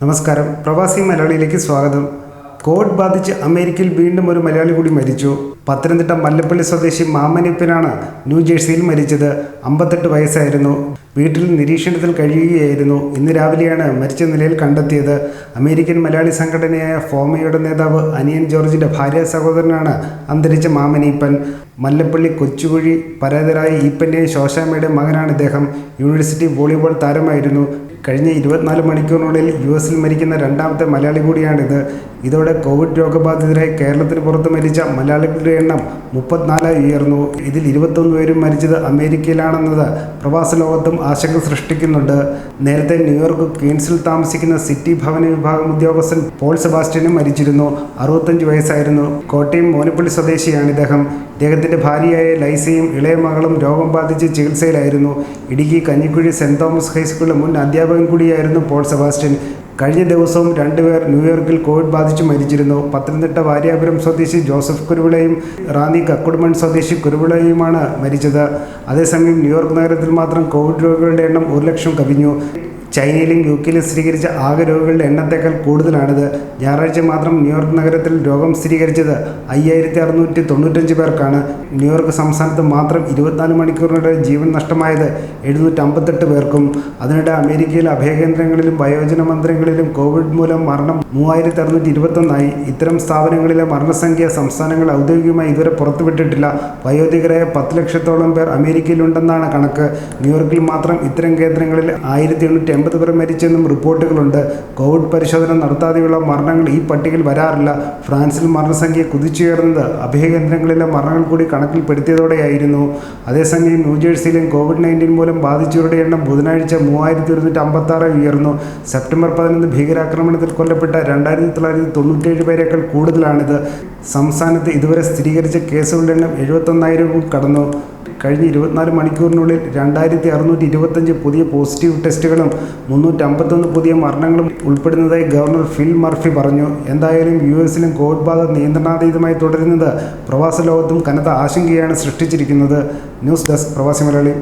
നമസ്കാരം. പ്രവാസി മലയാളിയിലേക്ക് സ്വാഗതം. കോവിഡ് ബാധിച്ച് അമേരിക്കയിൽ വീണ്ടും ഒരു മലയാളി കൂടി മരിച്ചു. പത്തനംതിട്ട മല്ലപ്പള്ളി സ്വദേശി മാമനിപ്പനാണ് ന്യൂജേഴ്സിയിൽ മരിച്ചത്. 58 വയസ്സായിരുന്നു. വീട്ടിൽ നിരീക്ഷണത്തിൽ കഴിയുകയായിരുന്നു. ഇന്ന് രാവിലെയാണ് മരിച്ച നിലയിൽ കണ്ടെത്തിയത്. അമേരിക്കൻ മലയാളി സംഘടനയായ ഫോമയുടെ നേതാവ് അനിയൻ ജോർജിൻ്റെ ഭാര്യ സഹോദരനാണ് അന്തരിച്ച മാമനിപ്പൻ. മല്ലപ്പള്ളി കൊച്ചുകുഴി പരേതരായ ഈപ്പൻ്റെയും ശോശാമ്മയുടെയും മകനാണ് ഇദ്ദേഹം. യൂണിവേഴ്സിറ്റി വോളിബോൾ താരമായിരുന്നു. കഴിഞ്ഞ 24 മണിക്കൂറിനുള്ളിൽ US മരിക്കുന്ന രണ്ടാമത്തെ മലയാളി കൂടിയാണിത്. ഇതോടെ കോവിഡ് രോഗബാധിതരായി കേരളത്തിന് പുറത്ത് മരിച്ച മലയാളികളുടെ എണ്ണം 34 ഉയർന്നു. ഇതിൽ 21 പേരും മരിച്ചത് അമേരിക്കയിലാണെന്നത് പ്രവാസ ലോകത്തും ആശങ്ക സൃഷ്ടിക്കുന്നുണ്ട്. നേരത്തെ ന്യൂയോർക്ക് ക്വീൻസിൽ താമസിക്കുന്ന സിറ്റി ഭവന വിഭാഗം ഉദ്യോഗസ്ഥൻ പോൾ സെബാസ്റ്റ്യനും മരിച്ചിരുന്നു. 65 വയസ്സായിരുന്നു. കോട്ടയം മോനപ്പള്ളി സ്വദേശിയാണ് ഇദ്ദേഹം. ഇദ്ദേഹത്തിൻ്റെ ഭാര്യയായ ലൈസയും ഇളയ മകളും രോഗം ബാധിച്ച് ചികിത്സയിലായിരുന്നു. ഇടുക്കി കഞ്ഞിക്കുഴി സെൻറ് തോമസ് ഹൈസ്കൂളിലെ മുൻ അധ്യാപകൻ കൂടിയായിരുന്നു പോൾ സെബാസ്റ്റ്യൻ. കഴിഞ്ഞ ദിവസവും 2 പേർ ന്യൂയോർക്കിൽ കോവിഡ് ബാധിച്ച് മരിച്ചിരുന്നു. പത്തനംതിട്ട വാര്യാപുരം സ്വദേശി ജോസഫ് കുരുവിളയും റാന്നി കക്കുടുമൺ സ്വദേശി കുരുവിളയുമാണ് മരിച്ചത്. അതേസമയം ന്യൂയോർക്ക് നഗരത്തിൽ മാത്രം കോവിഡ് രോഗികളുടെ എണ്ണം 1 ലക്ഷം കവിഞ്ഞു. ചൈനയിലും UK സ്ഥിരീകരിച്ച ആകെ രോഗികളുടെ എണ്ണത്തേക്കാൾ കൂടുതലാണിത്. ഞായറാഴ്ച മാത്രം ന്യൂയോർക്ക് നഗരത്തിൽ രോഗം സ്ഥിരീകരിച്ചത് 5695 പേർക്കാണ്. ന്യൂയോർക്ക് സംസ്ഥാനത്ത് മാത്രം 24 മണിക്കൂറിനിടെ ജീവൻ നഷ്ടമായത് 758 പേർക്കും. അതിനിടെ അമേരിക്കയിലെ അഭയകേന്ദ്രങ്ങളിലും വയോജന മന്ദിരങ്ങളിലും കോവിഡ് മൂലം മരണം 3621 ഇത്തരം സ്ഥാപനങ്ങളിലെ മരണസംഖ്യ സംസ്ഥാനങ്ങൾ ഔദ്യോഗികമായി ഇതുവരെ പുറത്തുവിട്ടിട്ടില്ല. വയോധികരായ 10 ലക്ഷത്തോളം പേർ അമേരിക്കയിലുണ്ടെന്നാണ് കണക്ക്. ന്യൂയോർക്കിൽ മാത്രം ഇത്തരം കേന്ദ്രങ്ങളിൽ 1880 പേർ മരിച്ചെന്നും റിപ്പോർട്ടുകളുണ്ട്. കോവിഡ് പരിശോധന നടത്താതെയുള്ള മരണങ്ങൾ ഈ പട്ടികയിൽ വരാറില്ല. ഫ്രാൻസിൽ മരണസംഖ്യ കുതിച്ചുയർന്നത് അഭയകേന്ദ്രങ്ങളിലെ മരണങ്ങൾ കൂടി കണക്കിൽപ്പെടുത്തിയതോടെയായിരുന്നു. അതേസമയം ന്യൂജേഴ്സിയിലും COVID-19 മൂലം ബാധിച്ചവരുടെ എണ്ണം ബുധനാഴ്ച 3156 ഉയർന്നു. സെപ്റ്റംബർ 11 ഭീകരാക്രമണത്തിൽ കൊല്ലപ്പെട്ട 2997 പേരേക്കാൾ കൂടുതലാണിത്. സംസ്ഥാനത്ത് ഇതുവരെ സ്ഥിരീകരിച്ച കേസുകളുടെ എണ്ണം 71,000 കടന്നു. കഴിഞ്ഞ 24 മണിക്കൂറിനുള്ളിൽ 2625 പുതിയ പോസിറ്റീവ് ടെസ്റ്റുകളും 351 പുതിയ മരണങ്ങളും ഉൾപ്പെടുന്നതായി ഗവർണർ ഫിൽ മർഫി പറഞ്ഞു. എന്തായാലും US കോവിഡ് ബാധ നിയന്ത്രണാതീതമായി തുടരുന്നത് പ്രവാസ ലോകത്തും കനത്ത ആശങ്കയാണ് സൃഷ്ടിച്ചിരിക്കുന്നത്. ന്യൂസ് ഡെസ്ക് പ്രവാസി മലയാളി.